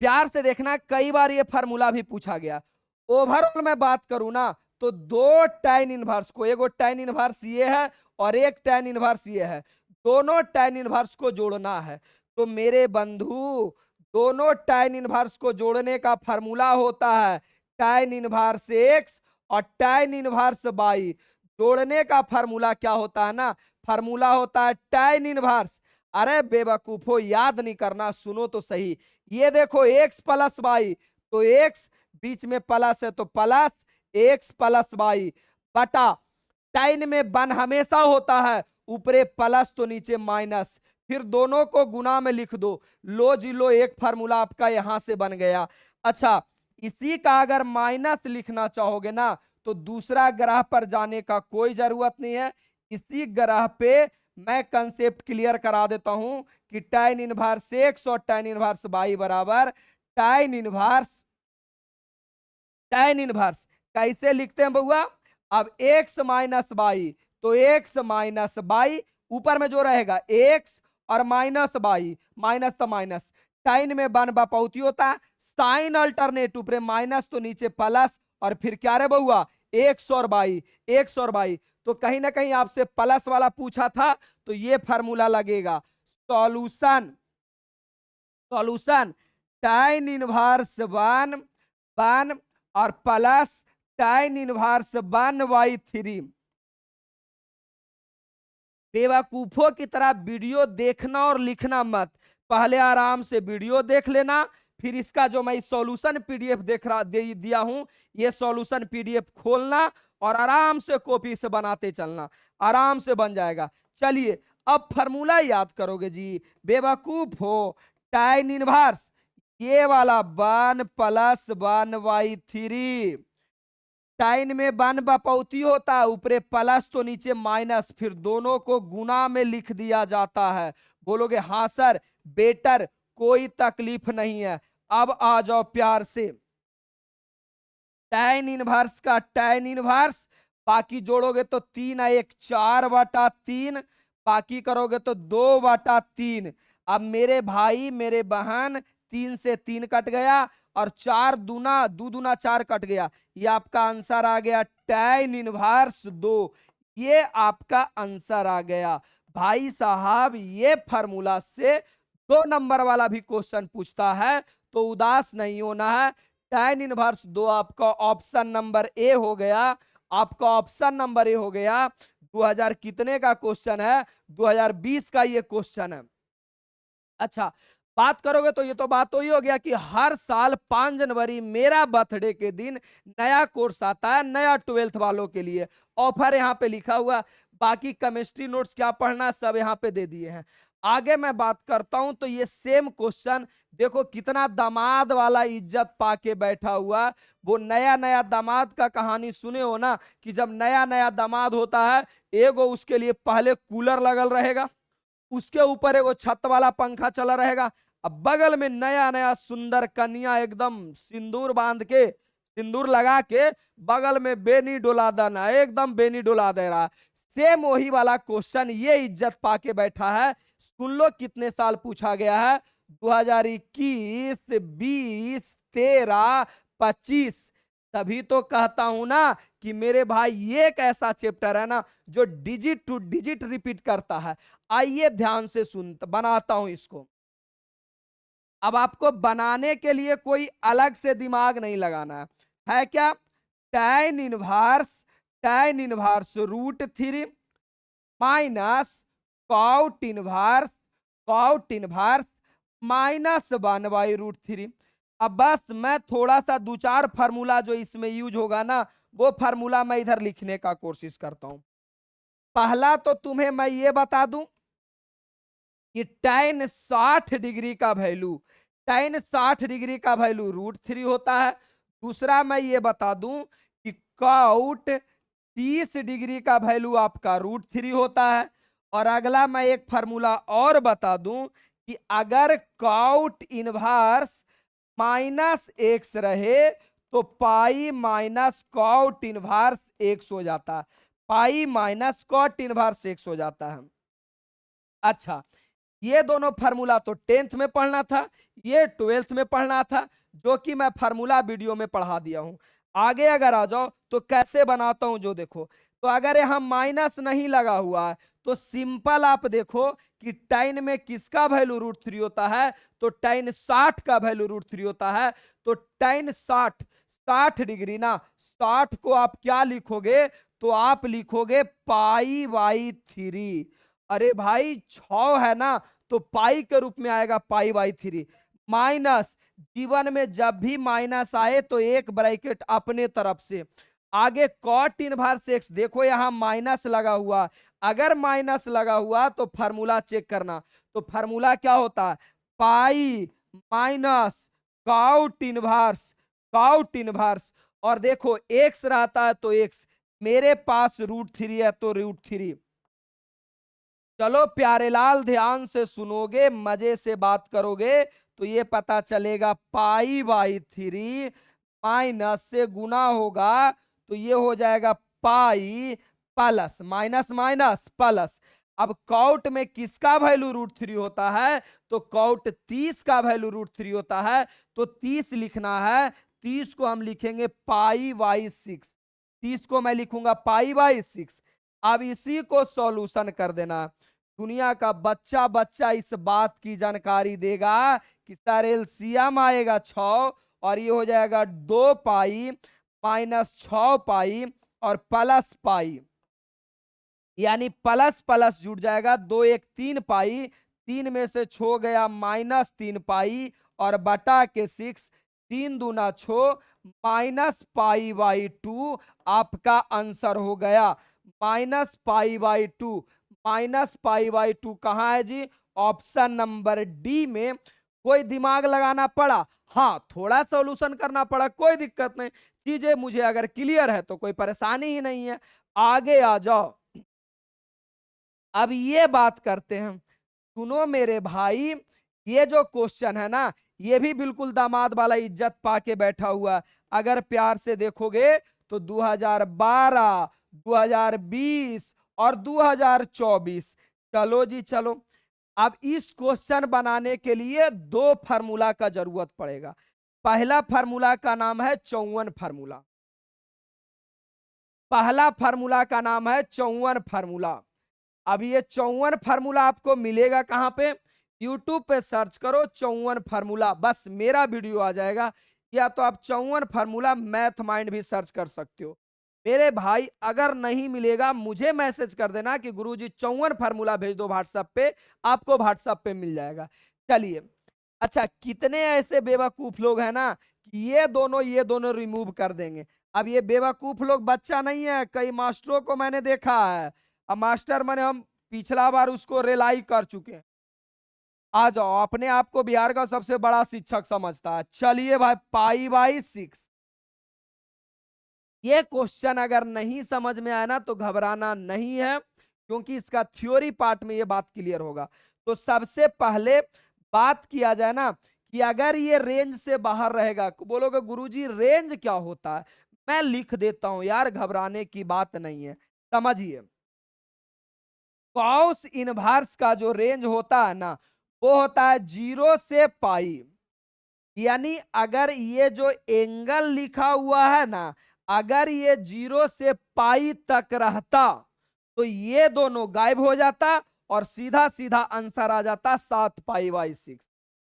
प्यार से देखना, कई बार ये फार्मूला भी पूछा गया। ओवरऑल मैं बात करूं ना तो दो tan इनवर्स को, एगो tan इनवर्स ये है और एक tan इनवर्स ये है, दोनों tan इनवर्स को जोड़ना है। तो मेरे बंधु दोनों tan इनवर्स को जोड़ने का फार्मूला होता है tan इनवर्स एक्स और tan इनवर्स y। जोड़ने का फार्मूला क्या होता है ना, फार्मूला होता है tan इनवर्स। अरे बेवकूफो याद नहीं करना, सुनो तो सही। ये देखो x प्लस वाई, तो x बीच में प्लस है तो प्लस x प्लस वाई बटा tan में 1 हमेशा होता है, ऊपरे प्लस तो नीचे माइनस, फिर दोनों को गुना में लिख दो। लो जी लो, एक फार्मूला आपका यहां से बन गया। अच्छा इसी का अगर माइनस लिखना चाहोगे ना तो दूसरा ग्राह पर जाने का कोई जरूरत नहीं है। इसी ग्राह पे मैं कंसेप्ट क्लियर करा देता हूं कि tan इनवर्स एक्स और tan इनवर्स वाई बराबर tan इनवर्स कैसे लिखते हैं बउआ। अब x माइनस वाई, तो x माइनस वाई ऊपर में जो रहेगा x और माइनस वाई, माइनस तो माइनस, tan में 1 बपौती होता है, साइन अल्टरनेट ऊपर माइनस तो नीचे प्लस, और फिर क्या रे बउआ x और वाई। तो कहीं ना कहीं आपसे प्लस वाला पूछा था तो ये फार्मूला लगेगा। सॉल्यूशन tan इनवर्स 1 और प्लस tan इनवर्स 1/3। बेवकूफों की तरह वीडियो देखना और लिखना मत, पहले आराम से वीडियो देख लेना, फिर इसका जो मैं सॉल्यूशन पीडीएफ दिया हूं ये सॉल्यूशन पीडीएफ खोलना और आराम से कॉपी से बनाते चलना, आराम से बन जाएगा। चलिए अब फार्मूला याद करोगे जी, बेवकूफ हो। tan इनवर्स ये वाला 1 प्लस 1/3, tan में 1 बपौती होता है, ऊपरे प्लस तो नीचे माइनस, फिर दोनों को गुना में लिख दिया जाता है। बोलोगे हाँ सर बेटर, कोई तकलीफ नहीं है। अब आ जाओ प्यार से, tan इनवर्स का tan इनवर्स, बाकी जोड़ोगे तो 3 4/3, बाकी करोगे तो 2/3। अब मेरे भाई मेरे बहन 3 से 3 कट गया और 4 दूना 4 कट गया, ये आपका आंसर आ गया tan इनवर्स 2। ये आपका आंसर आ गया भाई साहब। ये फार्मूला से 2 नंबर वाला भी क्वेश्चन पूछता है तो उदास नहीं होना है। tan इनवर्स 2 आपका ऑप्शन नंबर ए हो गया, आपका ऑप्शन नंबर ए हो गया। 2000 कितने का क्वेश्चन है, 2020 का ये क्वेश्चन है। अच्छा बात करोगे तो ये तो बात तो ही हो गया कि हर साल 5 जनवरी मेरा बर्थडे के दिन नया कोर्स आता है, नया 12th वालों के लिए ऑफर यहाँ पे लिखा हुआ। बाकी केमिस्ट्री नोट्स क्या पढ़ना सब यहाँ पे दे दिए हैं। आगे मैं बात करता हूं तो ये सेम क्वेश्चन देखो कितना दामाद वाला इज्जत पाके बैठा हुआ। वो नया नया दामाद का कहानी सुने हो ना कि जब नया नया दामाद होता है एगो उसके लिए पहले कूलर लगल रहेगा, उसके ऊपर एगो छत वाला पंखा चला रहेगा, अब बगल में नया नया सुंदर कन्या एकदम सिंदूर बांध के सिंदूर लगा के बगल में बेनी डोला देना, एकदम बेनी डोला दे रहा। सेम वही वाला क्वेश्चन ये इज्जत पाके बैठा है। सुन लो कितने साल पूछा गया है, 2021, 20, 13, 25। तभी तो कहता हूं ना कि मेरे भाई ये एक ऐसा चैप्टर है ना जो डिजिट टू डिजिट रिपीट करता है। आइए ध्यान से सुन, बनाता हूं इसको। अब आपको बनाने के लिए कोई अलग से दिमाग नहीं लगाना है क्या? tan inverse √3 minus cot inverse -1/√3। अब बस मैं थोड़ा सा दो चार फार्मूला जो इसमें यूज होगा ना, वो फार्मूला मैं इधर लिखने का कोशिश करता हूं। पहला तो तुम्हें मैं ये बता दूं कि tan 60 डिग्री का वैल्यू √3 होता है। दूसरा मैं ये बता दूं कि कॉट 30 डिग्री का वैल्यू आपका √3 होता है। और अगला मैं एक फार्मूला और बता दूं कि अगर कॉट इनवर्स -x रहे तो pi minus cot inverse x हो जाता है। Pi minus cot inverse x हो जाता है। अच्छा, ये दोनों फार्मूला तो 10th में पढ़ना था, ये 12th में पढ़ना था, जो कि मैं फार्मूला वीडियो में पढ़ा दिया हूं। आगे अगर आ जाओ तो कैसे बनाता हूं, जो देखो। तो अगर यहां माइनस नहीं लगा हुआ है तो सिंपल आप देखो कि tan में किसका वैल्यू √3 होता है, तो tan 60 का वैल्यू √3 होता है। तो tan 60 डिग्री ना, 60 को आप क्या लिखोगे, तो आप लिखोगे π/3। अरे भाई 6 है ना, तो पाई के रूप में आएगा π/3। माइनस, जीवन में जब भी माइनस आए तो एक ब्रैकेट अपने तरफ से। आगे कॉट इनवर्स x, देखो यहां माइनस लगा हुआ। अगर माइनस लगा हुआ तो फार्मूला चेक करना। तो फार्मूला क्या होता है, पाई माइनस काउट इनवर्स। और देखो x रहता है तो x, मेरे पास √3 है तो √3। चलो प्यारे लाल, ध्यान से सुनोगे, मजे से बात करोगे तो ये पता चलेगा π/3 माइनस से गुना होगा तो ये हो जाएगा pi plus minus minus plus. अब कॉट में किसका वैल्यू √3 होता है, तो कॉट 30 का वैल्यू √3 होता है। तो 30 लिखना है, 30 को हम लिखेंगे π/6। 30 को मैं लिखूंगा π/6। अब इसी को सॉल्यूशन कर देना। दुनिया का बच्चा बच्चा इस बात की जानकारी देगा कि सर एलसीएम आएगा 6 और ये हो जाएगा 2 पाई -6 पाई और प्लस पाई, यानी प्लस प्लस जुड़ जाएगा। 2 1 3 पाई, 3 में से छो गया -3 पाई और बटा के 6, 3 दूना 6 -π/2 आपका आंसर हो गया। -π/2, -π/2 कहाँ है जी, ऑप्शन नंबर डी में। कोई दिमाग लगाना पड़ा, हाँ थोड़ा सॉल्यूशन करना पड़ा, कोई दिक्कत नहीं। चीजें मुझे अगर क्लियर है तो कोई परेशानी ही नहीं है। आगे आ जाओ। अब ये बात करते हैं, सुनो मेरे भाई, ये जो क्वेश्चन है ना, ये भी बिल्कुल दामाद वाला इज्जत पाके बैठा हुआ। अगर प्यार से देखोगे तो 2012, 2020 और 2024। चलो जी चलो। अब इस क्वेश्चन बनाने के लिए दो फार्मूला का जरूरत पड़ेगा। पहला फार्मूला का नाम है 54 फार्मूला। पहला फार्मूला का नाम है 54 फार्मूला। अब ये 54 फार्मूला आपको मिलेगा कहां पे, यूट्यूब पे सर्च करो 54 फार्मूला, बस मेरा वीडियो आ जाएगा। या तो आप 54 फार्मूला मैथ माइंड भी सर्च कर सकते हो। मेरे भाई अगर नहीं मिलेगा मुझे मैसेज कर देना कि गुरुजी 54 फार्मूला भेज दो व्हाट्सएप पे, आपको व्हाट्सएप पे मिल जाएगा। चलिए, अच्छा कितने ऐसे बेवकूफ लोग हैं ना कि ये दोनों रिमूव कर देंगे। अब ये बेवकूफ लोग बच्चा नहीं है, कई मास्टरों को मैंने देखा है। अब मास्टर मैंने हम पिछला बार उसको रिलाई कर चुके हैं। आ जाओ, अपने आप को बिहार का सबसे बड़ा शिक्षक समझता है। चलिए भाई, π/6। ये क्वेश्चन अगर नहीं समझ में आया ना तो घबराना नहीं है, क्योंकि इसका थ्योरी पार्ट में ये बात क्लियर होगा। तो सबसे पहले बात किया जाए ना कि अगर ये रेंज से बाहर रहेगा, बोलोगे गुरुजी रेंज क्या होता है, मैं लिख देता हूं यार, घबराने की बात नहीं है। समझिए, कॉस इनवर्स का जो रेंज होता है ना, वो होता है 0 से पाई। यानी अगर ये जो एंगल लिखा हुआ है ना, अगर ये 0 से पाई तक रहता तो ये दोनों गायब हो जाता और सीधा सीधा आंसर आ जाता 7 पाई/6।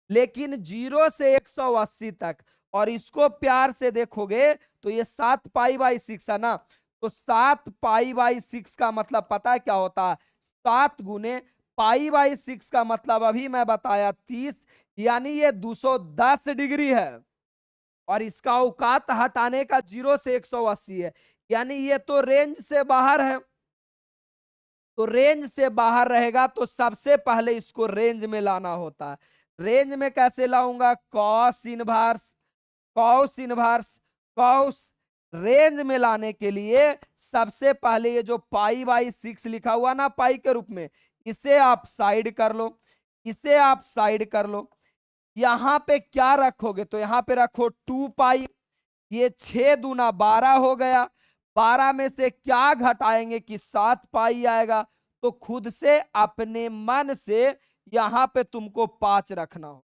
लेकिन 0 से 180 तक, और इसको प्यार से देखोगे तो ये 7 पाई/6 है ना, तो 7 पाई/6 का मतलब पता है क्या होता है? 7 गुने पाई/6 का मतलब अभी मैं बताया 30, यानी ये 210 डिग्री है। और इसका औकात हटाने का 0 से 180 है, यानी ये तो रेंज से बाहर है। तो रेंज से बाहर रहेगा तो सबसे पहले इसको रेंज में लाना होता है। रेंज में कैसे लाऊंगा? Cos inverse, cos inverse, cos. Range में लाने के लिए सबसे पहले ये जो पाई/6 लिखा हुआ ना पाई के रूप में, इसे आप साइड कर लो, इसे आप साइड कर लो। यहां पे क्या रखोगे? तो यहां पे रखो 2 पाई। ये 6 दूना 12 हो गया। 12 में से क्या घटाएंगे कि 7 पाई आएगा? तो खुद से अपने मन से यहां पे तुमको 5 रखना हो,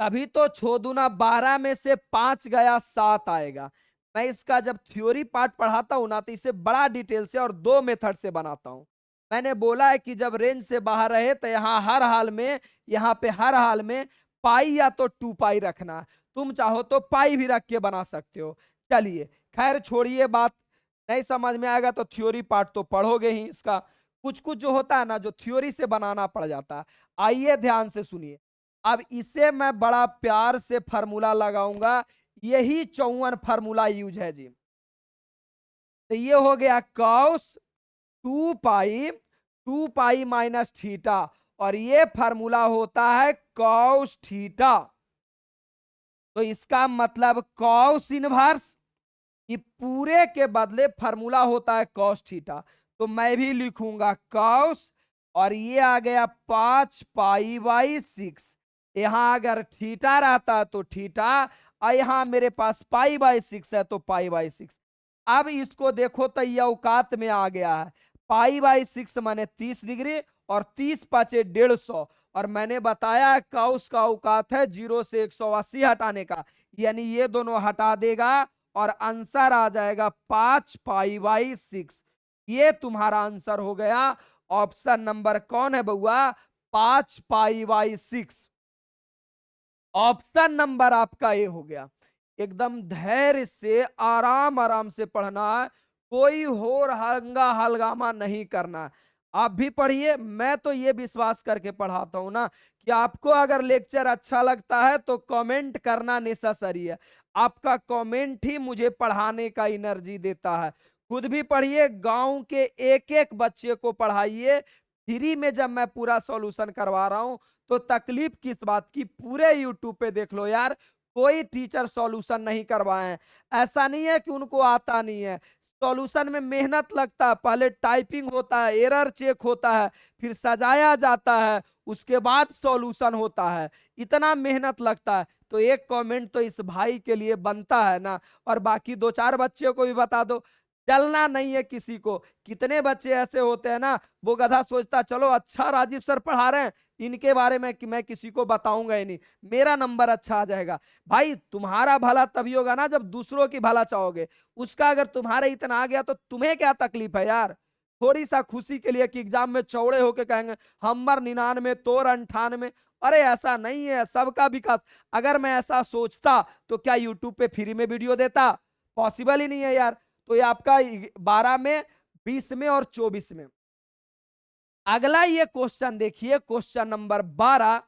तभी तो 6 दूना 12 में से 5 गया 7 आएगा। मैं इसका जब थ्योरी पार्ट पढ़ाता हूं ना तो इसे बड़ा डिटेल से और 2 मेथड से बनाता हूं। मैंने बोला है कि जब रेंज से बाहर रहे तो यहां हर हाल में, यहां पे हर हाल में पाई या तो 2 पाई रखना, तुम चाहो तो पाई भी रख के बना सकते हो। चलिए खैर छोड़िए बात, नहीं समझ में आएगा तो थ्योरी पार्ट तो पढ़ोगे ही। इसका कुछ कुछ जो होता है ना जो थ्योरी से बनाना पड़ जाता है। आइए ध्यान से सुनिए। अब इसे मैं बड़ा प्यार से फार्मूला लगाऊंगा, यही 54 फार्मूला यूज है जी। तो ये हो गया कॉस 2 पाई, 2 पाई - थीटा, और ये फार्मूला होता है कॉस थीटा। तो इसका मतलब कॉस इनवर्स, ये पूरे के बदले फार्मूला होता है कॉस थीटा। तो मैं भी लिखूंगा कॉस, और ये आ गया 5 पाई/6। यहां अगर थीटा रहता तो थीटा, और यहां मेरे पास पाई/6 है तो पाई/6। अब इसको देखो तो ये औकात में आ गया है। पाई/6 माने 30 डिग्री, और 30 × 5 = 150। और मैंने बताया कॉस का औकात है 0 से 180 हटाने का, यानी ये दोनों हटा देगा और आंसर आ जाएगा 5 पाई/6। ये तुम्हारा आंसर हो गया। ऑप्शन नंबर कौन है बउआ? 5 पाई/6। ऑप्शन नंबर आपका ये हो गया। एकदम धैर्य से आराम आराम से पढ़ना है, कोई होर हंगा हलगामा नहीं करना है। आप भी पढ़िए, मैं तो ये विश्वास करके पढ़ाता हूं ना कि आपको अगर लेक्चर अच्छा लगता है तो कमेंट करना नेसेसरी है। आपका कमेंट ही मुझे पढ़ाने का एनर्जी देता है। खुद भी पढ़िए, गांव के एक एक बच्चे को पढ़ाइए। फ्री में जब मैं पूरा सॉल्यूशन करवा रहा हूं तो तकलीफ किस बात की? पूरे यूट्यूब पे देख लो यार, कोई टीचर सॉल्यूशन नहीं करवाए हैं। ऐसा नहीं है कि उनको आता नहीं है, सॉल्यूशन में मेहनत लगता है। पहले टाइपिंग होता है, एरर चेक होता है, फिर सजाया जाता है, उसके बाद सॉल्यूशन होता है। इतना मेहनत लगता है। तो एक कमेंट तो इस भाई के लिए बनता है ना, और बाकी 2 4 बच्चों को भी बता दो। चलना नहीं है किसी को। कितने बच्चे ऐसे होते हैं ना, वो गधा सोचता चलो अच्छा राजीव सर पढ़ा रहे हैं, इनके बारे में कि मैं किसी को बताऊंगा ही नहीं, मेरा नंबर अच्छा आ जाएगा। भाई तुम्हारा भला तभी होगा ना जब दूसरों की भला चाहोगे। उसका अगर तुम्हारे इतना आ गया तो तुम्हें क्या तकलीफ है यार? थोड़ी सा खुशी के लिए कि एग्जाम में चौड़े होके कहेंगे हमर 99 तोर 98। अरे ऐसा नहीं है, सबका विकास। अगर मैं ऐसा सोचता तो क्या यूट्यूब पे फ्री में वीडियो देता? पॉसिबल ही नहीं है यार। तो ये आपका 12 में, 20 में और 24 में। अगला ये क्वेश्चन देखिए, क्वेश्चन नंबर 12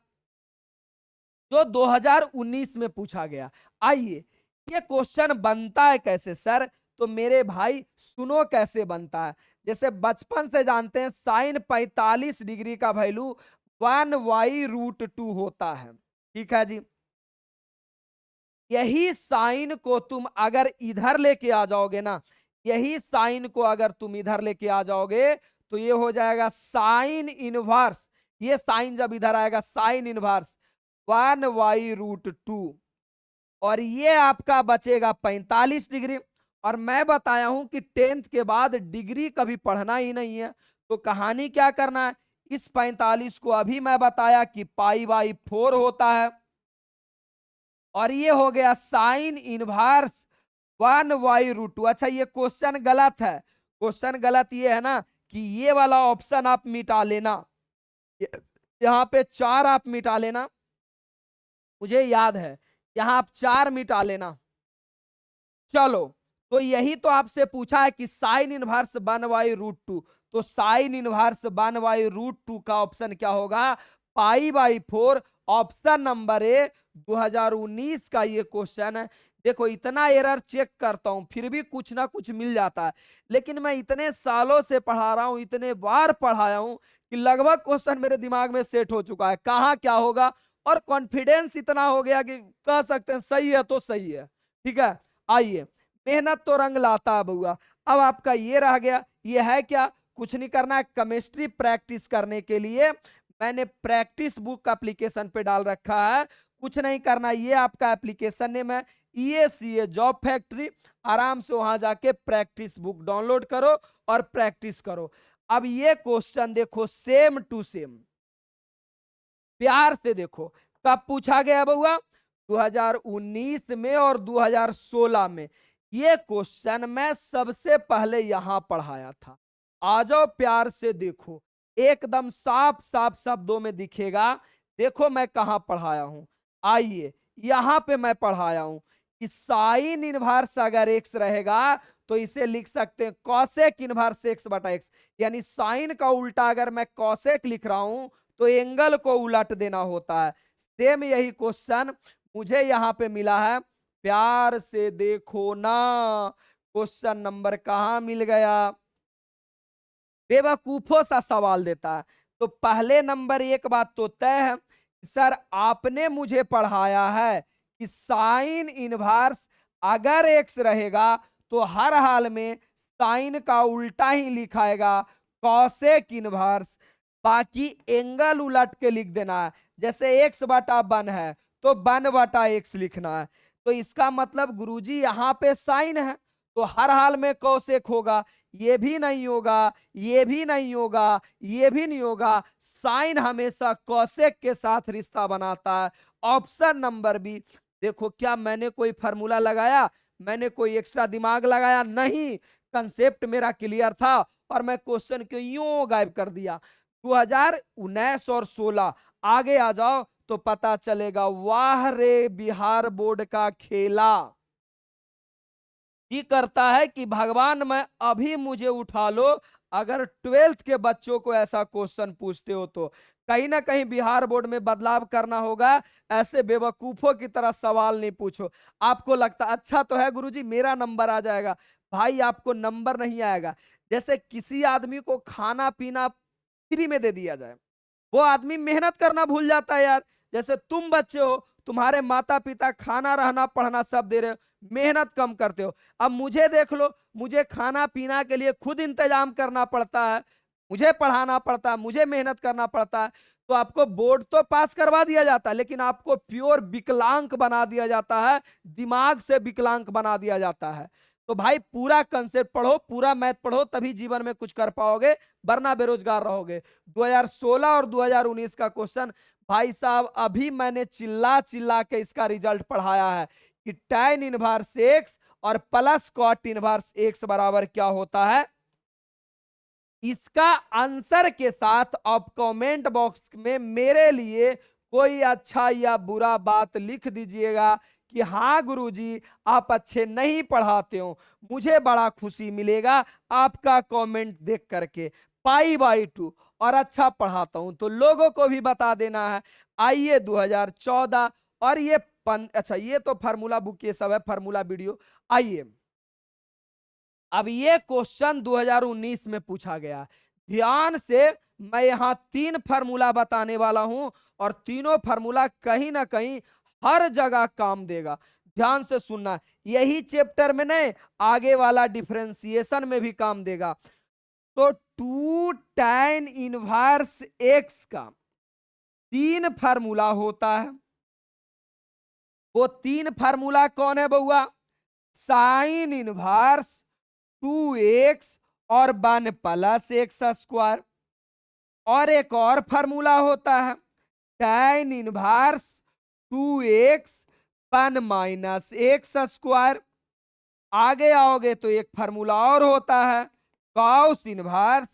जो 2019 में पूछा गया। आइए, ये क्वेश्चन बनता है कैसे सर? तो मेरे भाई सुनो कैसे बनता है। जैसे बचपन से जानते हैं साइन 45 डिग्री का वैल्यू 1/√2 होता है, ठीक है जी। यही साइन को तुम अगर इधर लेके आ जाओगे ना, यही साइन को अगर तुम इधर लेके आ जाओगे तो ये हो जाएगा साइन इनवर्स। ये साइन जब इधर आएगा साइन इनवर्स 1/√2, और ये आपका बचेगा 45 डिग्री। और मैं बताया हूं कि 10th के बाद डिग्री कभी पढ़ना ही नहीं है। तो कहानी क्या करना है, इस 45 को अभी मैं बताया कि पाई/4 होता है। और ये हो गया साइन इनवर्स 1/√2। अच्छा ये क्वेश्चन गलत है, क्वेश्चन गलत ये है ना कि ये वाला ऑप्शन आप मिटा लेना, यहाँ पे 4 आप मिटा लेना, मुझे याद है यहां आप 4 मिटा लेना। चलो तो यही तो आपसे पूछा है कि साइन इनवर्स 1/√2, तो साइन इनवर्स 1/√2 का ऑप्शन क्या होगा, π/4। ऑप्शन नंबर ए 2019 का ये क्वेश्चन है। देखो इतना एरर चेक करता हूं फिर भी कुछ ना कुछ मिल जाता है, लेकिन मैं इतने सालों से पढ़ा रहा हूं, इतने बार पढ़ाया हूं कि लगभग क्वेश्चन मेरे दिमाग में सेट हो चुका है कहां क्या होगा, और कॉन्फिडेंस इतना हो गया कि कह सकते हैं सही है तो सही है। ठीक है, आइए, मेहनत तो रंग लाता है बउआ। अब आपका ये रह गया, ये है क्या, कुछ नहीं करना है, केमिस्ट्री प्रैक्टिस करने के लिए मैंने प्रैक्टिस बुक एप्लीकेशन पे डाल रखा है, कुछ नहीं करना, ये आपका एप्लीकेशन नेम है EACA जॉब फैक्ट्री। आराम से वहां जाके प्रैक्टिस बुक डाउनलोड करो और प्रैक्टिस करो। अब ये क्वेश्चन देखो सेम टू सेम, प्यार से देखो, कब पूछा गया बउआ, 2019 में और 2016 में। ये क्वेश्चन मैं सबसे पहले यहां पढ़ाया था। आ जाओ प्यार से देखो, एकदम साफ साफ शब्दों में दिखेगा। देखो मैं कहां पढ़ाया हूं, आइए यहां पे मैं पढ़ाया हूं कि साइन इनवर्स अगर एक्स रहेगा तो इसे लिख सकते हैं कॉसेक इनवर्स x/x, यानी साइन का उल्टा अगर मैं कॉसेक लिख रहा हूं तो एंगल को उलट देना होता है। सेम यही क्वेश्चन मुझे यहां पे मिला है, प्यार से देखो ना, क्वेश्चन नंबर कहां मिल गया, बेवकूफों सा सवाल देता है। तो पहले नंबर एक बात तो तय है, सर आपने मुझे पढ़ाया है कि साइन इनवर्स अगर एक्स रहेगा तो हर हाल में साइन का उल्टा ही लिखाएगा कॉसेक इनवर्स, बाकी एंगल उलट के लिख देना है। जैसे x/1 है तो 1/x लिखना है। तो इसका मतलब गुरुजी यहां पे साइन है तो हर हाल में कॉसेक होगा, ये भी नहीं होगा, ये भी नहीं होगा, ये भी नहीं होगा, साइन हमेशा कॉसेक के साथ रिश्ता बनाता है। Option number B. देखो क्या मैंने कोई फार्मूला लगाया, मैंने कोई एक्स्ट्रा दिमाग लगाया नहीं, कंसेप्ट मेरा क्लियर था और मैं क्वेश्चन को यूं गायब कर दिया। 2019 और 16 आगे आ जाओ तो पता चलेगा, वाह रे बिहार बोर्ड का खेला। ये करता है कि भगवान मैं अभी मुझे उठा लो अगर 12th के बच्चों को ऐसा क्वेश्चन पूछते हो तो। कहीं ना कहीं बिहार बोर्ड में बदलाव करना होगा, ऐसे बेवकूफों की तरह सवाल नहीं पूछो। आपको लगता अच्छा तो है गुरुजी मेरा नंबर आ जाएगा, भाई आपको नंबर नहीं आएगा। जैसे किसी आदमी को खाना पीना फ्री में दे दिया जाए, वो आदमी मेहनत करना भूल जाता है यार। जैसे तुम बच्चे हो, तुम्हारे माता पिता खाना रहना पढ़ना सब दे रहे हो, मेहनत कम करते हो। अब मुझे देख लो, मुझे खाना पीना के लिए खुद इंतजाम करना पड़ता है, मुझे पढ़ाना पड़ता है, मुझे मेहनत करना पड़ता है। तो आपको बोर्ड तो पास करवा दिया जाता है लेकिन आपको प्योर विकलांग बना दिया जाता है, दिमाग से विकलांग बना दिया जाता है। तो भाई पूरा कंसेप्ट पढ़ो, पूरा मैथ पढ़ो, तभी जीवन में कुछ कर पाओगे, वरना बेरोजगार रहोगे। 2016 और 2019 का क्वेश्चन भाई साहब अभी मैंने चिल्ला चिल्ला के इसका रिजल्ट पढ़ाया है कि tan इनवर्स एक्स और प्लस कॉट इनवर्स एक्स बराबर क्या होता है। इसका आंसर के साथ आप कमेंट बॉक्स में मेरे लिए कोई अच्छा या बुरा बात लिख दीजिएगा कि हाँ गुरुजी आप अच्छे नहीं पढ़ाते हो, मुझे बड़ा खुशी मिलेगा आपका कमेंट देख करके। π/2 और अच्छा पढ़ाता हूं तो लोगों को भी बता देना है। आइए 2014 और ये अच्छा ये तो फार्मूला बुक ये सब है, फार्मूला वीडियो। आइए अब ये क्वेश्चन 2019 में पूछा गया, ध्यान से मैं यहां 3 फार्मूला बताने वाला हूं और तीनों फार्मूला कहीं ना कहीं हर जगह काम देगा। ध्यान से सुनना, यही चैप्टर में नहीं आगे वाला डिफरेंशिएशन में भी काम देगा। तो 2 tan इनवर्स एक्स का 3 फार्मूला होता है। वो 3 फार्मूला कौन है बउआ, साइन इनवर्स 2x और 1+x²। और एक और फार्मूला होता है tan inverse 2x 1 minus x square. आगे आओगे तो एक फार्मूला और होता है cos inverse,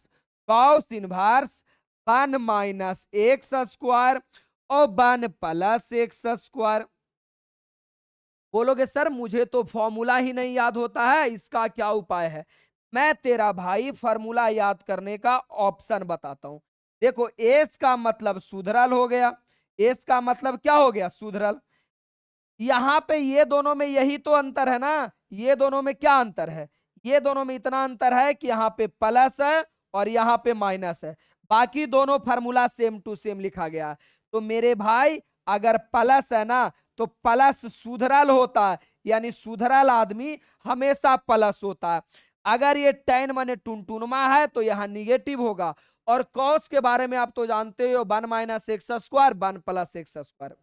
cos inverse 1 minus x square और 1 प्लस एक्स स्क्वायर। बोलोगे सर मुझे तो फॉर्मूला ही नहीं याद होता है, इसका क्या उपाय है? मैं तेरा भाई फॉर्मूला याद करने का ऑप्शन बताता हूं। देखो एस का मतलब सुधरल हो गया, एस का मतलब क्या हो गया? सुधरल। यहां पे ये दोनों में यही तो अंतर है ना, ये दोनों में क्या अंतर है? ये दोनों में इतना अंतर है कि यहाँ पे प्लस है और यहाँ पे माइनस है, बाकी दोनों फार्मूला सेम टू सेम लिखा गया है। तो मेरे भाई अगर प्लस है ना तो प्लस सुधरल होता है, यानी सुधरल आदमी हमेशा प्लस होता है। अगर ये टेन माने टुनटुनमा है तो यहाँ निगेटिव होगा। और कॉस के बारे में आप तो जानते हो 1 minus x square 1 plus x square.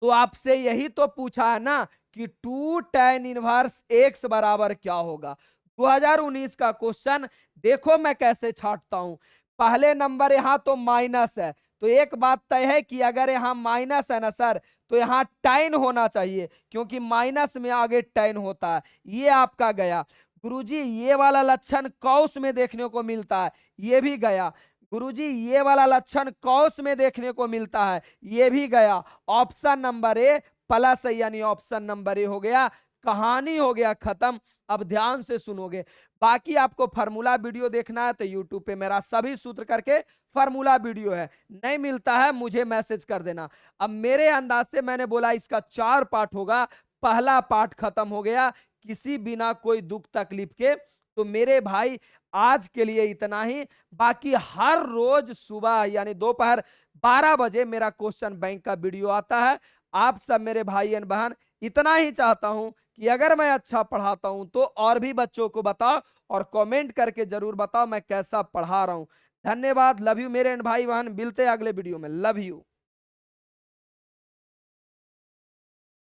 तो आपसे यही तो पूछा है ना कि 2 tan इनवर्स एक्स बराबर क्या होगा। 2019 का क्वेश्चन देखो मैं कैसे छांटता हूं। पहले नंबर यहां तो माइनस है, तो एक बात तय है कि अगर यहां माइनस है ना सर तो यहां tan होना चाहिए, क्योंकि माइनस में आगे tan होता है। ये आपका गया। गुरुजी ये वाला लक्षण कौस में देखने को मिलता है, ये भी गया। गुरुजी ये वाला लक्षण कौस में देखने को मिलता है, ये भी गया। ऑप्शन नंबर ए प्लस यानी ऑप्शन नंबर ए हो गया। कहानी हो गया खत्म। अब ध्यान से सुनोगे। बाकी आपको फार्मूला वीडियो देखना है तो यूट्यूब पे मेरा सभी सूत्र करके फार्मूला वीडियो है, नहीं मिलता है मुझे मैसेज कर देना। अब मेरे अंदाज से मैंने बोला इसका 4 पार्ट होगा, पहला पार्ट खत्म हो गया किसी बिना कोई दुख तकलीफ के। तो मेरे भाई आज के लिए इतना ही। बाकी हर रोज सुबह यानी दोपहर 12 बजे मेरा क्वेश्चन बैंक का वीडियो आता है। आप सब मेरे भाई एंड बहन इतना ही चाहता हूं कि अगर मैं अच्छा पढ़ाता हूं तो और भी बच्चों को बताओ और कमेंट करके जरूर बताओ मैं कैसा पढ़ा रहा हूं। धन्यवाद, लव यू मेरे एंड भाई बहन, मिलते हैं अगले वीडियो में, लव यू।